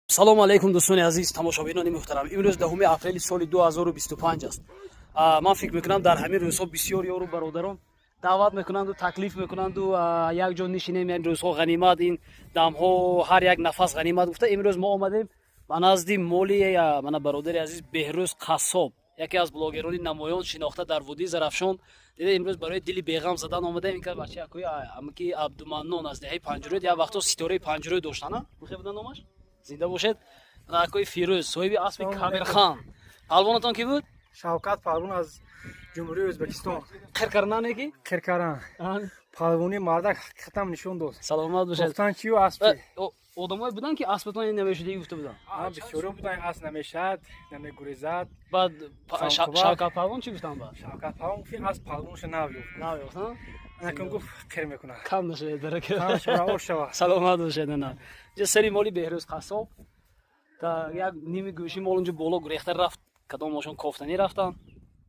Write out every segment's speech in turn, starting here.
салому алейкум дӯстони азиз тамошобинони муҳтарам. Имрӯз 10 апрели соли 2025 аст. Ман фикр мекунам дар ҳамин рӯзҳо бисёр ёру бародарон даъват мекунанду таклиф мекунанду якҷо нишинем, ин рӯзҳо ғанимат, ин дамҳо ҳар як нафас ғанимат гуфта имрӯз мо омадем ба назди моли мана бародари азиз Беҳрӯз Қассоб, яке аз блогерони намоён шинохта дар Водии Зарафшон. Дида имрӯз барои дили беғам задан омадем. Ин ка бача якои амки Абдуманнон аз деҳаи панҷрӯд як вақто ситораи панҷрӯд доштана. Мехе буда номаш? Зинда бошед. Акои Фирӯз, соҳиби аспи Камирхан. Палвонатон ки буд? Шавкат Палвон аз Ҷумҳурии Ӯзбекистон. Қирқарнане ки? Қирқаран. Палвони мардак ҳақиқатан нишон дод. Саломат бошед. Гуфтан чию аспи? Одамое будан ки аспатон намешуди гуфта будан. Бисёрон будан асп намешад, намегурезад. Баъд Шавкат Палвон чи гуфтан баъд? Шавкат Палвон гуфт аспи палвонашо навёфт. Навёфт, ҳа? Анакун гуфт қир мекунад. Кам нашавед барака. Равош шавад. Саломат бошед ана. Ҷа сари моли Беҳрӯз Қассоб. Та як ними гӯши мол онҷо боло гурехта рафт. Кадом мошон кофтанӣ рафтан.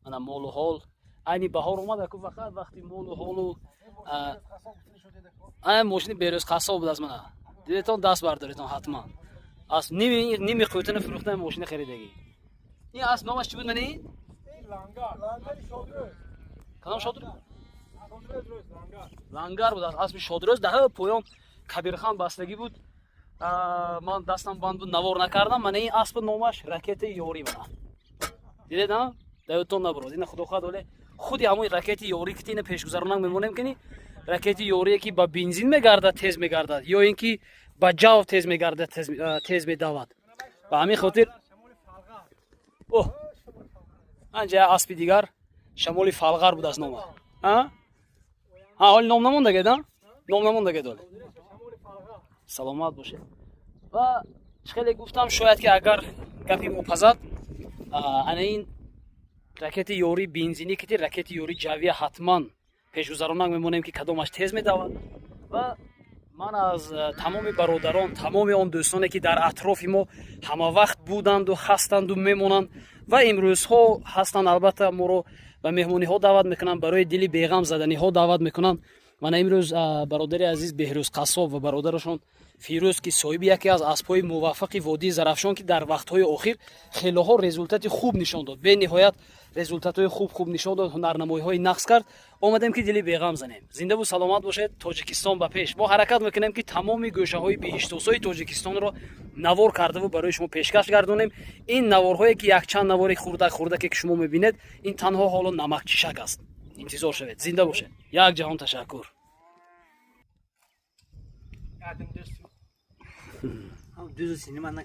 Ана молу ҳол. Айни баҳор омад, аку фақат вақти молу ҳолу мошини Беҳрӯз Қассоб буд аз мана. Дидетон даст бардоритон ҳатман. Аз ними қӯтини фурӯхтани мошини харидагӣ. Ин аст номаш чӣ буд мани? Лангар Шодрӯз. Кадом Шодрӯз? Шодрӯз Лангар. Лангар буд, аспи Шодрӯз. Даҳа поён Кабирхан бастагӣ буд. Ман дастам банд буд, навор накардам. Мана ин аспи номаш Ракети ёрӣ мана. Дидед а? Даётон набурод. Ина худохоҳ доле худи ҳамои Ракети ёрӣ ки ина пешгузаронак мемонем ки Ракети ёрие ки ба бензин мегардад, тез мегардад, ё ин ки ба ҷав тез мегардад, тез медавад. Ба ҳамин хотир анҷа аспи дигар Шамоли Фалғар буд аз нома. Ҳоли ном намондагед, ном намондагед оли. Саломат бошед. Ва хеле гуфтам шояд ки агар гапи мупазад ана ин Ракети ёрӣ бензинӣ ки Ракети ёрӣ ҷавия ҳатман пешгузаронак мемонем ки кадомаш тез медавад. Ва ман аз тамоми бародарон, тамоми он дӯстоне ки дар атрофи мо ҳамавақт буданду ҳастанду мемонанд ва имрӯзҳо ҳастанд, албатта моро ба меҳмониҳо даъват мекунанд, барои дили беғам заданиҳо даъват мекунанд. Мана имрӯз бародари азиз Беҳрӯз Қассоб ва бародарашон Фирӯз ки соҳиби яке аз аспҳои муваффақи Водии Зарафшон ки дар вақтҳои охир хелоҳо результати хуб нишон дод, бениҳоят результатҳои хуб нишон дод, ҳунарнамоиҳои нақс кард. Омадем ки дили беғам занем. Зиндаву саломат бошед. Тоҷикистон ба пеш. Мо ҳаракат мекунем ки тамоми гӯшаҳои биҳиштосои Тоҷикистонро навор кардаву барои шумо пешкаш гардонем. Ин наворҳое ки якчанд навори хурдаке ки шумо мебинед, ин танҳо ҳоло намакчишак аст. интизор шавед. Зинда бошед. Як ҷаҳон ташаккур. Düz sinema